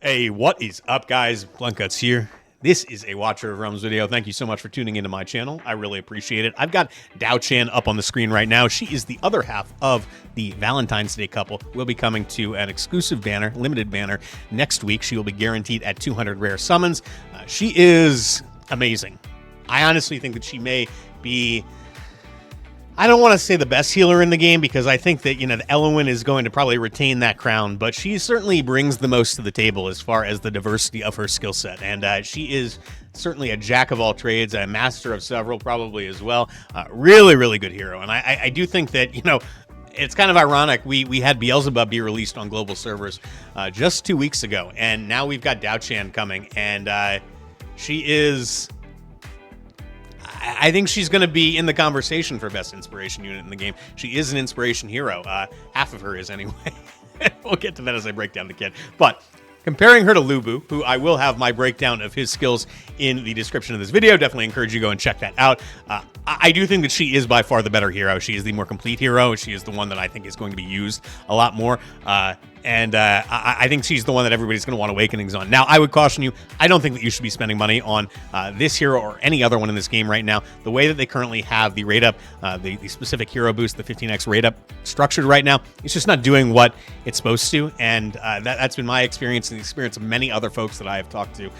Hey, what is up, guys? Bluntguts here. This is a Watcher of Realms video. Thank you so much for tuning into my channel. I really appreciate it. I've got DIAOCHAN up on the screen right now. She is the other half of the Valentine's Day couple. We'll be coming to an exclusive banner, limited banner, next week. She will be guaranteed at 200 rare summons. She is amazing. I honestly think that she may be... I don't want to say the best healer in the game because I think that, the Elowen is going to probably retain that crown, but she certainly brings the most to the table as far as the diversity of her skill set. And she is certainly a jack of all trades, a master of several probably as well. Really, really good hero. And I do think that, it's kind of ironic. We had Beelzebub be released on global servers just 2 weeks ago, and now we've got DIAOCHAN coming, and she is... I think she's going to be in the conversation for best inspiration unit in the game. She is an inspiration hero. Half of her is anyway. We'll get to that as I break down the kit. But comparing her to Lubu, who I will have my breakdown of his skills in the description of this video. Definitely encourage you to go and check that out. I do think that she is by far the better hero. She is the more complete hero. She is the one that I think is going to be used a lot more. And I think she's the one that everybody's going to want Awakenings on. Now, I would caution you, I don't think that you should be spending money on this hero or any other one in this game right now. The way that they currently have the rate up, the specific hero boost, the 15x rate up structured right now, it's just not doing what it's supposed to. And that's been my experience and the experience of many other folks that I have talked to.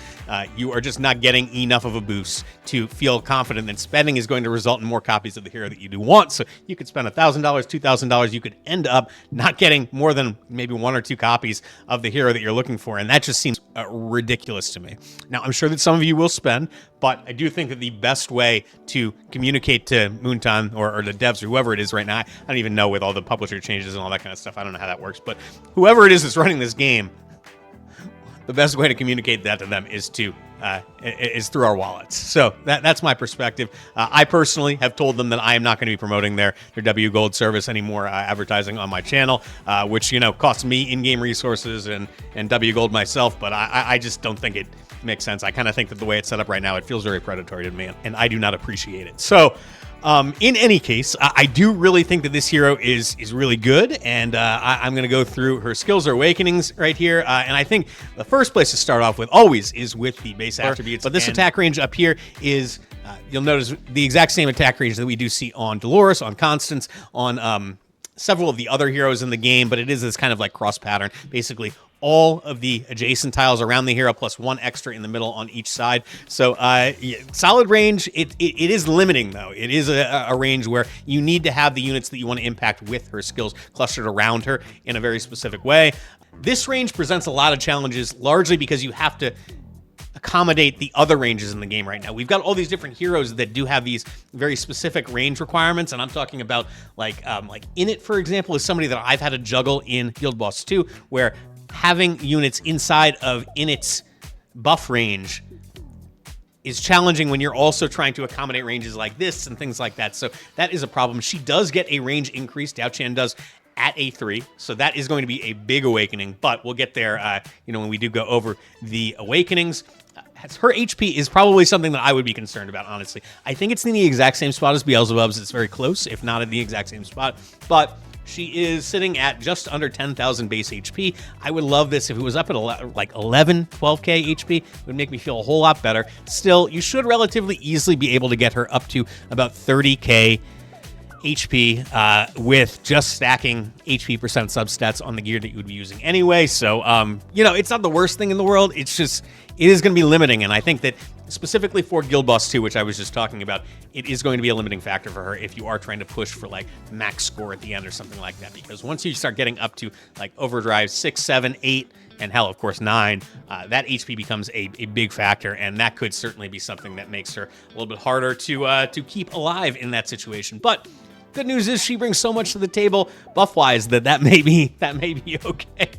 You are just not getting enough of a boost to feel confident that spending is going to result in more copies of the hero that you do want. So you could spend $1,000, $2,000, you could end up not getting more than maybe 1 or 2 copies of the hero that you're looking for, and that just seems ridiculous to me. Now, I'm sure that some of you will spend, but I do think that the best way to communicate to Moonton or the devs or whoever it is right now, I don't even know with all the publisher changes and all that kind of stuff, I don't know how that works, but whoever it is that's running this game, the best way to communicate that to them is to is through our wallets. So that's my perspective. I personally have told them that I am not going to be promoting their W Gold service anymore, advertising on my channel, which costs me in-game resources and W Gold myself. But I just don't think it makes sense. I kind of think that the way it's set up right now, it feels very predatory to me, and I do not appreciate it. So. In any case, I do really think that this hero is really good, and I'm going to go through her skills or awakenings right here. And I think the first place to start off with always is with the base attributes. But this attack range up here is, you'll notice, the exact same attack range that we do see on Dolores, on Constance, on several of the other heroes in the game, but it is this kind of like cross pattern. Basically, all of the adjacent tiles around the hero plus 1 extra in the middle on each side. So yeah, solid range. It is limiting, though. It is a range where you need to have the units that you want to impact with her skills clustered around her in a very specific way. This range presents a lot of challenges, largely because you have to accommodate the other ranges in the game right now. We've got all these different heroes that do have these very specific range requirements, and I'm talking about like Init, for example, is somebody that I've had to juggle in Guild Boss 2, where having units inside of Init's buff range is challenging when you're also trying to accommodate ranges like this and things like that. So that is a problem. She does get a range increase, DIAOCHAN does, at A3, so that is going to be a big awakening, but we'll get there when we do go over the awakenings. Her HP is probably something that I would be concerned about, honestly. I think it's in the exact same spot as Beelzebub's. It's very close, if not in the exact same spot, but she is sitting at just under 10,000 base HP. I would love this if it was up at like 11, 12k HP. It would make me feel a whole lot better. Still, you should relatively easily be able to get her up to about 30k HP with just stacking HP percent substats on the gear that you would be using anyway. So, it's not the worst thing in the world. It's just, it is going to be limiting. And I think that specifically for Guild Boss 2, which I was just talking about, it is going to be a limiting factor for her if you are trying to push for like max score at the end or something like that. Because once you start getting up to like Overdrive 6, 7, 8, and hell, of course, 9, that HP becomes a big factor, and that could certainly be something that makes her a little bit harder to keep alive in that situation. But good news is she brings so much to the table buff-wise that may be okay.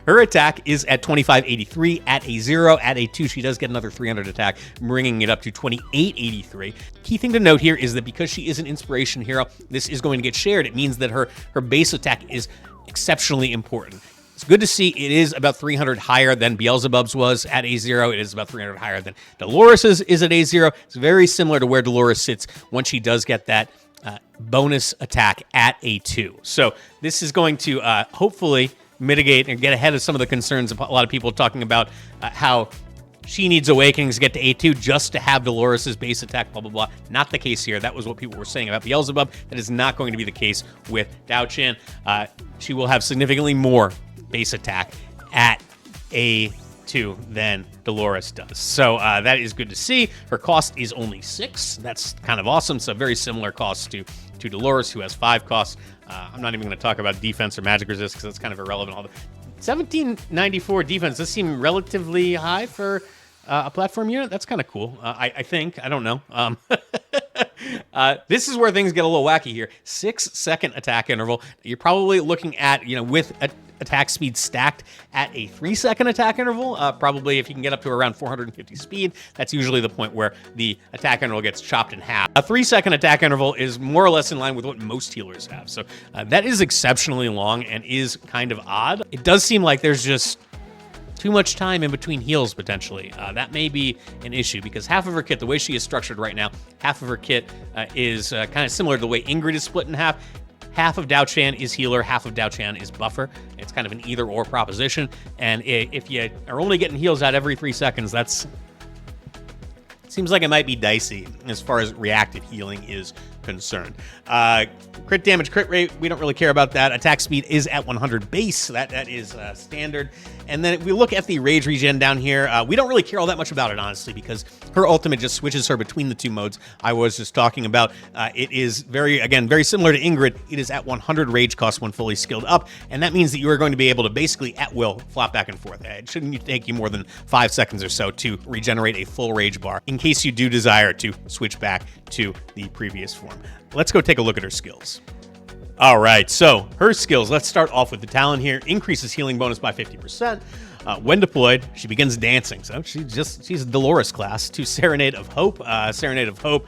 Her attack is at 2583 at a 0. At a 2, she does get another 300 attack, bringing it up to 2883. Key thing to note here is that because she is an inspiration hero, this is going to get shared. It means that her base attack is exceptionally important. It's good to see it is about 300 higher than Beelzebub's was at A0. It is about 300 higher than Dolores's is at A0. It's very similar to where Dolores sits once she does get that bonus attack at A2. So this is going to hopefully mitigate and get ahead of some of the concerns of a lot of people talking about how she needs Awakenings to get to A2 just to have Dolores' base attack, blah, blah, blah. Not the case here. That was what people were saying about Beelzebub. That is not going to be the case with DIAOCHAN. She will have significantly more base attack at A2 than Dolores does. So that is good to see. Her cost is only 6. That's kind of awesome. So very similar cost to Dolores, who has 5 costs. I'm not even going to talk about defense or magic resist because that's kind of irrelevant. 1794 defense does seem relatively high for a platform unit. That's kind of cool. I think. I don't know. This is where things get a little wacky here. 6-second attack interval. You're probably looking at, with attack speed stacked at a 3-second attack interval. Probably if you can get up to around 450 speed, that's usually the point where the attack interval gets chopped in half. A 3-second attack interval is more or less in line with what most healers have. So that is exceptionally long and is kind of odd. It does seem like there's just too much time in between heals, potentially. That may be an issue because half of her kit, the way she is structured right now, half of her kit is kind of similar to the way Ingrid is split in half. Half of DIAOCHAN is healer, half of DIAOCHAN is buffer. It's kind of an either-or proposition. And if you are only getting heals out every 3 seconds, seems like it might be dicey as far as reactive healing is concerned. Crit damage, crit rate, we don't really care about that. Attack speed is at 100 base, so that is standard. And then if we look at the rage regen down here, we don't really care all that much about it, honestly, because her ultimate just switches her between the 2 modes I was just talking about. It is very similar to Ingrid. It is at 100 rage cost when fully skilled up, and that means that you are going to be able to basically at will flop back and forth. It shouldn't take you more than 5 seconds or so to regenerate a full rage bar in case you do desire to switch back to the previous form. Let's go take a look at her skills. All right, so her skills, let's start off with the talent here. Increases healing bonus by 50%. When deployed, she begins dancing. So she's a Dolores class to Serenade of Hope. Serenade of Hope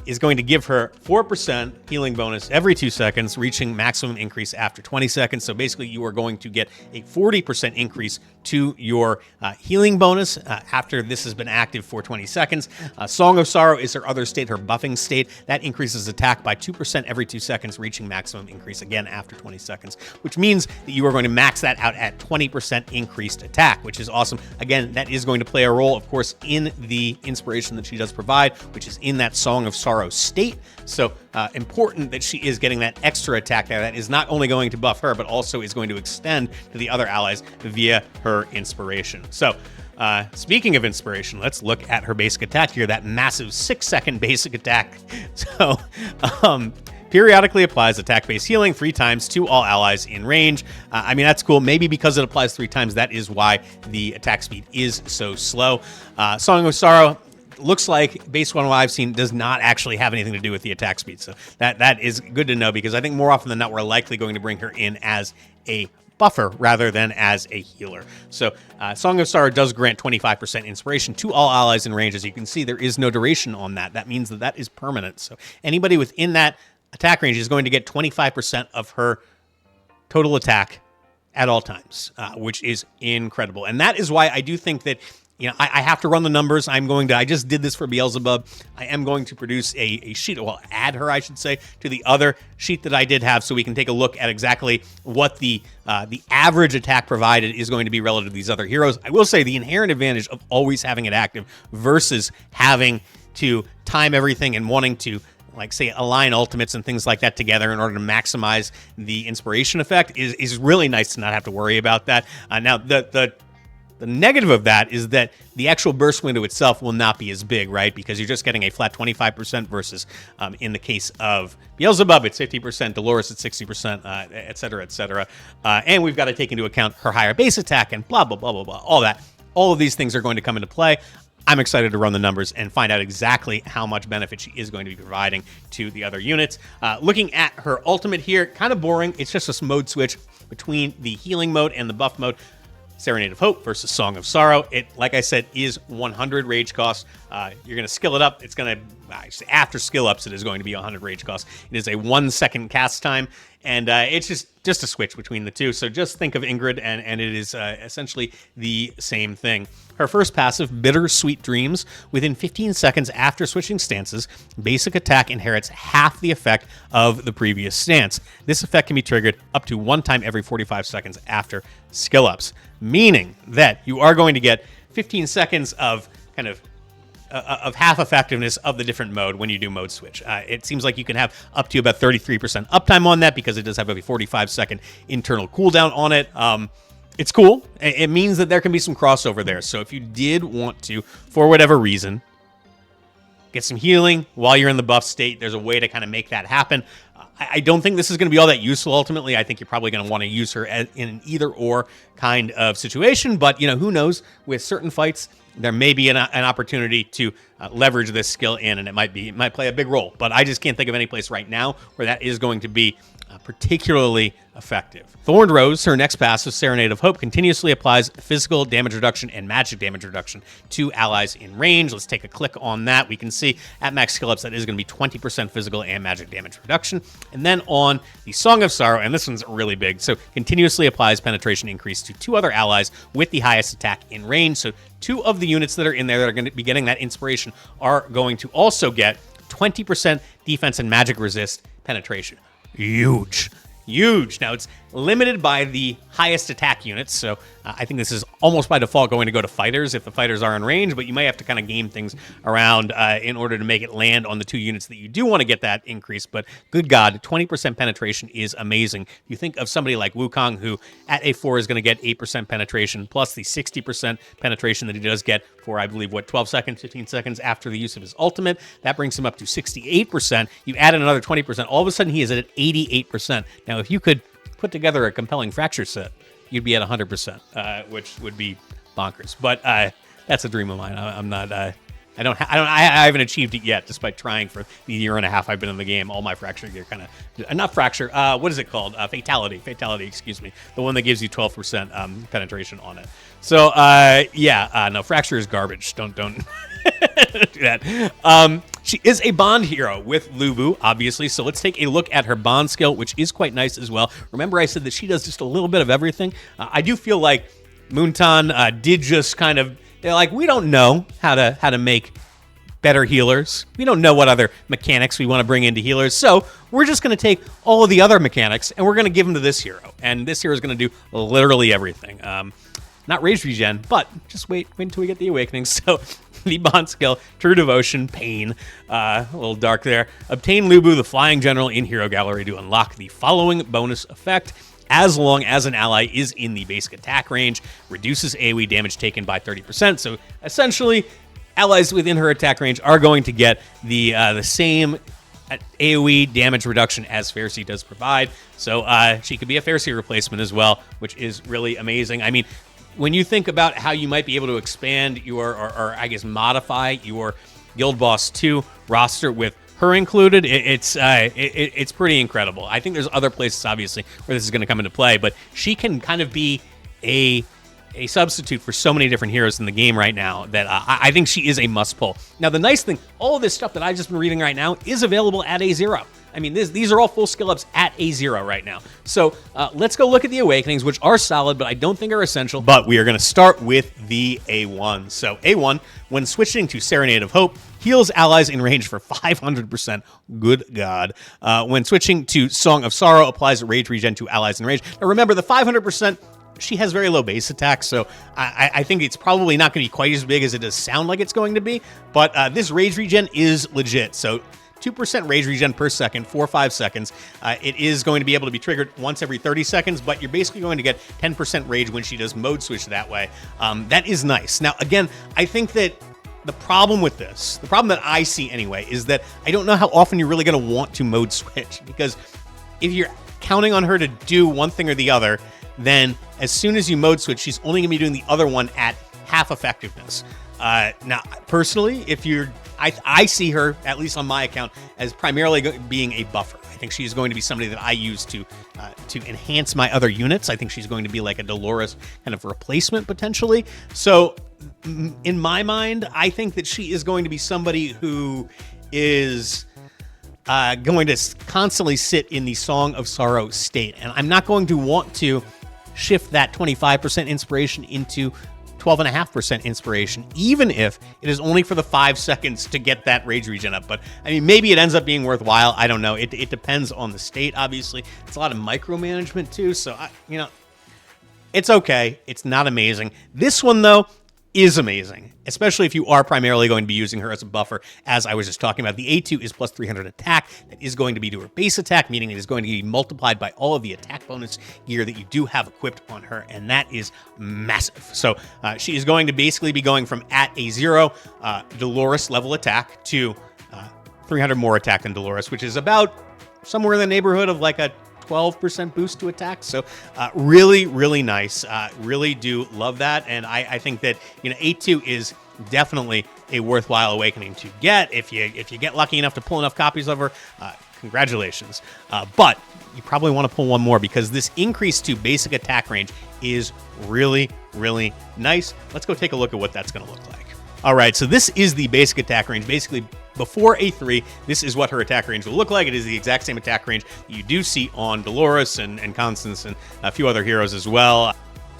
is going to give her 4% healing bonus every 2 seconds, reaching maximum increase after 20 seconds. So basically, you are going to get a 40% increase to your healing bonus after this has been active for 20 seconds. Song of Sorrow is her other state, her buffing state. That increases attack by 2% every 2 seconds, reaching maximum increase again after 20 seconds, which means that you are going to max that out at 20% increased attack, which is awesome. Again, that is going to play a role, of course, in the inspiration that she does provide, which is in that Song of Sorrow state. So important that she is getting that extra attack there. That is not only going to buff her, but also is going to extend to the other allies via her inspiration. So speaking of inspiration, let's look at her basic attack here, that massive 6-second basic attack. So periodically applies attack-based healing 3 times to all allies in range. I mean, that's cool. Maybe because it applies 3 times, that is why the attack speed is so slow. Song of Sorrow, looks like, based on what I've seen, does not actually have anything to do with the attack speed. So that is good to know, because I think more often than not, we're likely going to bring her in as a buffer rather than as a healer. So Song of Sorrow does grant 25% inspiration to all allies in range. As you can see, there is no duration on that. That means that that is permanent. So anybody within that attack range is going to get 25% of her total attack at all times, which is incredible. And that is why I do think that, I have to run the numbers. I just did this for Beelzebub. I am going to produce a sheet, well, add her, I should say, to the other sheet that I did have, so we can take a look at exactly what the average attack provided is going to be relative to these other heroes. I will say the inherent advantage of always having it active versus having to time everything and wanting to, like, say, align ultimates and things like that together in order to maximize the inspiration effect is really nice to not have to worry about that. Now, the negative of that is that the actual burst window itself will not be as big, right? Because you're just getting a flat 25% versus, in the case of Beelzebub, it's 50%, Dolores at 60%, et cetera, et cetera. And we've got to take into account her higher base attack and blah, blah, blah, blah, blah, all that. All of these things are going to come into play. I'm excited to run the numbers and find out exactly how much benefit she is going to be providing to the other units. Looking at her ultimate here, kind of boring. It's just a mode switch between the healing mode and the buff mode. Serenade of Hope versus Song of Sorrow. It, like I said, is 100 rage cost. You're going to skill it up. It's going to, after skill ups, it is going to be 100 rage cost. It is a 1 second cast time, And it's just a switch between the two. So just think of Ingrid, and it is essentially the same thing. Her first passive, Bittersweet Dreams, within 15 seconds after switching stances, basic attack inherits half the effect of the previous stance. This effect can be triggered up to 1 time every 45 seconds after skill ups, meaning that you are going to get 15 seconds of kind of half effectiveness of the different mode when you do mode switch. It seems like you can have up to about 33% uptime on that because it does have a 45-second internal cooldown on it. It's cool. It means that there can be some crossover there. So if you did want to, for whatever reason, get some healing while you're in the buff state, there's a way to kind of make that happen. I don't think this is going to be all that useful ultimately. I think you're probably going to want to use her in an either-or kind of situation. But, who knows? With certain fights, there may be an opportunity to leverage this skill in, and it might play a big role. But I just can't think of any place right now where that is going to be particularly effective. Thorned Rose, her next passive, Serenade of Hope, continuously applies physical damage reduction and magic damage reduction to allies in range. Let's take a click on that. We can see at max skill ups that is going to be 20% physical and magic damage reduction. And then on the Song of Sorrow, and this one's really big, so continuously applies penetration increase to 2 other allies with the highest attack in range. So 2 of the units that are in there that are going to be getting that inspiration are going to also get 20% defense and magic resist penetration. Huge. Now, it's limited by the highest attack units, so I think this is almost by default going to go to fighters if the fighters are in range, but you may have to kind of game things around in order to make it land on the 2 units that you do want to get that increase. But good God, 20% penetration is amazing. If you think of somebody like Wukong, who at A4 is going to get 8% penetration, plus the 60% penetration that he does get for, I believe, 12 seconds, 15 seconds after the use of his ultimate, that brings him up to 68%. You add in another 20%, all of a sudden he is at 88%. Now, if you could put together a compelling fracture set, you'd be at 100%, which would be bonkers. But that's a dream of mine. I'm not. I haven't achieved it yet, despite trying for the year and a half I've been in the game. All my fracture gear kind of, not fracture. What is it called? Fatality. Excuse me. The one that gives you 12% penetration on it. So no, fracture is garbage. Don't do that. She is a Bond hero with Lubu, obviously, so let's take a look at her Bond skill, which is quite nice as well. Remember I said that she does just a little bit of everything? I do feel like Moonton did just kind of, they're like, we don't know how to make better healers. We don't know what other mechanics we want to bring into healers, so we're just going to take all of the other mechanics and we're going to give them to this hero. And this hero is going to do literally everything. Not rage regen, but just wait until we get the awakenings. So the Bond skill, True Devotion, Pain, a little dark there. Obtain Lubu, the Flying General, in Hero Gallery to unlock the following bonus effect. As long as an ally is in the basic attack range, reduces AoE damage taken by 30%. So essentially, allies within her attack range are going to get the same AoE damage reduction as Pharisee does provide. So she could be a Pharisee replacement as well, which is really amazing. I mean, when you think about how you might be able to expand your, or I guess modify your Guild Boss 2 roster with her included, it's pretty incredible. I think there's other places, obviously, where this is going to come into play, but she can kind of be a substitute for so many different heroes in the game right now that I think she is a must-pull. Now, the nice thing, all of this stuff that I've just been reading right now is available at A0. I mean, these are all full skill ups at A0 right now. So let's go look at the Awakenings, which are solid, but I don't think are essential. But we are going to start with the A1. So A1, when switching to Serenade of Hope, heals allies in range for 500%. Good God. When switching to Song of Sorrow, applies rage regen to allies in range. Now remember, the 500%, she has very low base attack, so I think it's probably not going to be quite as big as it does sound like it's going to be. But this rage regen is legit. So 2% rage regen per second for 5 seconds. It is going to be able to be triggered once every 30 seconds, but you're basically going to get 10% rage when she does mode switch that way. That is nice. Now, again, I think that the problem with this, the problem that I see anyway, is that I don't know how often you're really going to want to mode switch, because if you're counting on her to do one thing or the other, then as soon as you mode switch, she's only going to be doing the other one at half effectiveness. Now, personally, I see her, at least on my account, as primarily being a buffer. I think she's going to be somebody that I use to enhance my other units. I think she's going to be like a Dolores kind of replacement, potentially. So, in my mind, I think that she is going to be somebody who is going to constantly sit in the Song of Sorrow state. And I'm not going to want to shift that 25% inspiration into 12.5% inspiration, even if it is only for the 5 seconds to get that rage regen up. But I mean, maybe it ends up being worthwhile. I don't know. It depends on the state, obviously. It's a lot of micromanagement too. So, it's okay. It's not amazing. This one, though, is amazing, especially if you are primarily going to be using her as a buffer, as I was just talking about. The A2 is plus 300 attack. That is going to be to her base attack, meaning it is going to be multiplied by all of the attack bonus gear that you do have equipped on her, and that is massive. So she is going to basically be going from at a 0 Dolores level attack to 300 more attack than Dolores, which is about somewhere in the neighborhood of like a 12% boost to attack. So really, really nice. Really do love that. And I think that, A2 is definitely a worthwhile awakening to get. If you get lucky enough to pull enough copies of her, congratulations. But you probably want to pull one more, because this increase to basic attack range is really, really nice. Let's go take a look at what that's going to look like. All right, so this is the basic attack range. Basically, before A3, this is what her attack range will look like. It is the exact same attack range you do see on Dolores and Constance and a few other heroes as well.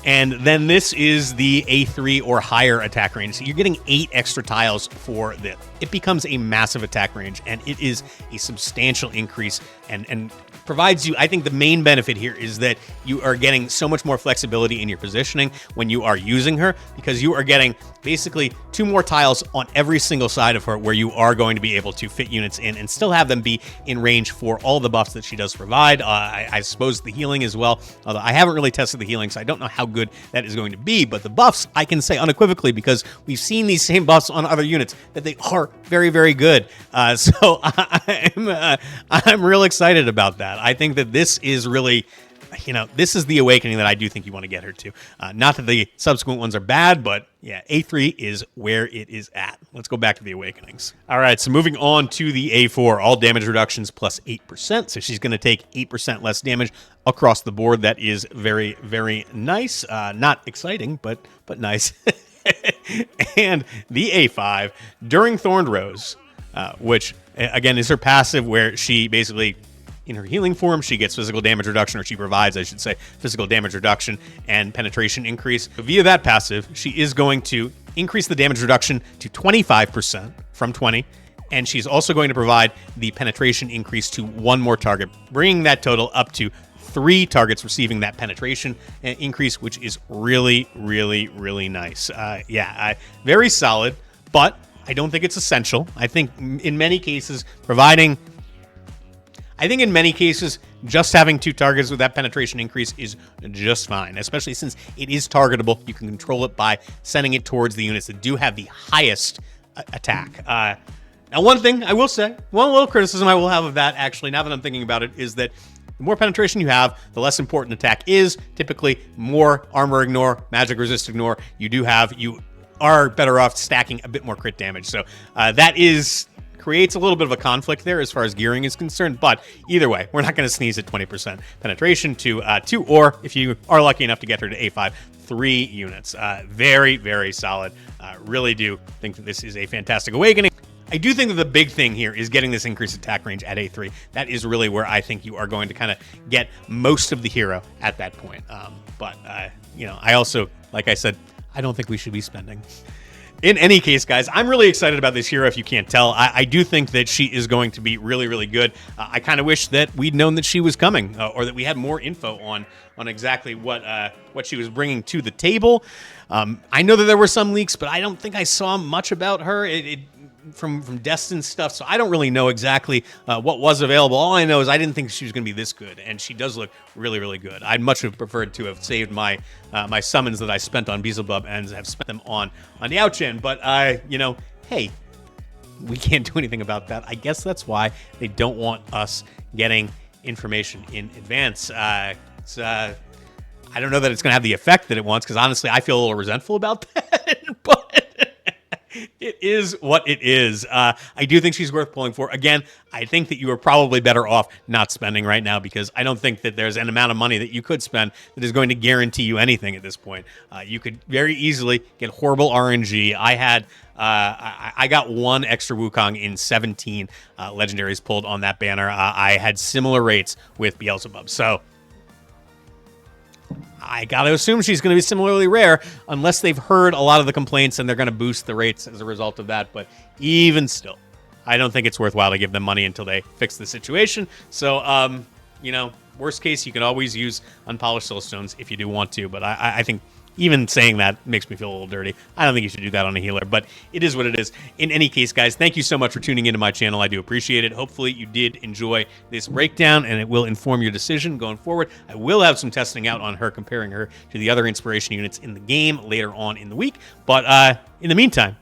And then this is the A3 or higher attack range. So you're getting 8 extra tiles for this. It becomes a massive attack range, and it is a substantial increase and provides you, I think the main benefit here is that you are getting so much more flexibility in your positioning when you are using her, because you are getting basically 2 more tiles on every single side of her where you are going to be able to fit units in and still have them be in range for all the buffs that she does provide. I suppose the healing as well, although I haven't really tested the healing, so I don't know how good that is going to be. But the buffs, I can say unequivocally, because we've seen these same buffs on other units, that they are very, very good. So I'm real excited about that. I think that this is really, this is the awakening that I do think you want to get her to. Not that the subsequent ones are bad, but yeah, A3 is where it is at. Let's go back to the awakenings. All right, so moving on to the A4, all damage reductions plus 8%. So she's going to take 8% less damage across the board. That is very, very nice. Not exciting, but nice. And the A5, during Thorned Rose, which again is her passive, where she basically, in her healing form, she gets physical damage reduction, or she provides, I should say, physical damage reduction and penetration increase. Via that passive, she is going to increase the damage reduction to 25% from 20, and she's also going to provide the penetration increase to 1 more target, bringing that total up to 3 targets receiving that penetration increase, which is really, really, really nice. Very solid, but I don't think it's essential. I think in many cases, just having 2 targets with that penetration increase is just fine, especially since it is targetable. You can control it by sending it towards the units that do have the highest attack. Now, one thing I will say, one little criticism I will have of that, actually, now that I'm thinking about it, is that the more penetration you have, the less important attack is. Typically, more armor ignore, magic resist ignore you are better off stacking a bit more crit damage. So that creates a little bit of a conflict there as far as gearing is concerned. But either way, we're not going to sneeze at 20% penetration to 2, or if you are lucky enough to get her to A5, 3 units. Very, very solid. Really do think that this is a fantastic awakening. I do think that the big thing here is getting this increased attack range at A3. That is really where I think you are going to kind of get most of the hero at that point. I also, like I said, I don't think we should be spending. In any case, guys, I'm really excited about this hero, if you can't tell. I do think that she is going to be really, really good. I kind of wish that we'd known that she was coming, or that we had more info on exactly what she was bringing to the table. I know that there were some leaks, but I don't think I saw much about her. From Destined stuff, so I don't really know exactly what was available. All I know is I didn't think she was going to be this good, and she does look really, really good. I'd much have preferred to have saved my my summons that I spent on beelzebub and have spent them on DIAOCHAN, but hey, we can't do anything about that. I guess that's why they don't want us getting information in advance. I don't know that it's going to have the effect that it wants, because honestly, I feel a little resentful about that, but It is what it is. I do think she's worth pulling for. Again, I think that you are probably better off not spending right now because I don't think that there's an amount of money that you could spend that is going to guarantee you anything at this point. You could very easily get horrible RNG. I got one extra Wukong in 17 legendaries pulled on that banner. I had similar rates with Beelzebub. So I got to assume she's going to be similarly rare unless they've heard a lot of the complaints and they're going to boost the rates as a result of that. But even still, I don't think it's worthwhile to give them money until they fix the situation. So, worst case, you can always use unpolished soulstones if you do want to. But I think even saying that makes me feel a little dirty. I don't think you should do that on a healer, but it is what it is. In any case, guys, thank you so much for tuning into my channel. I do appreciate it. Hopefully you did enjoy this breakdown, and it will inform your decision going forward. I will have some testing out on her, comparing her to the other inspiration units in the game later on in the week. But in the meantime,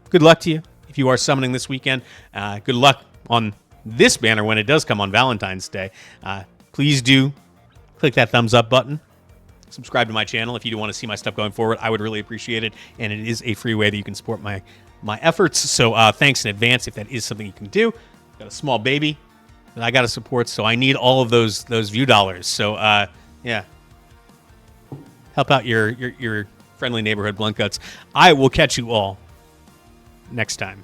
good luck to you if you are summoning this weekend. Good luck on this banner when it does come on Valentine's Day. Please do click that thumbs up button. Subscribe to my channel if you do want to see my stuff going forward. I would really appreciate it, and it is a free way that you can support my efforts. So thanks in advance if that is something you can do. Got a small baby that I got to support, so I need all of those view dollars. So yeah, help out your friendly neighborhood blunt guts. I will catch you all next time.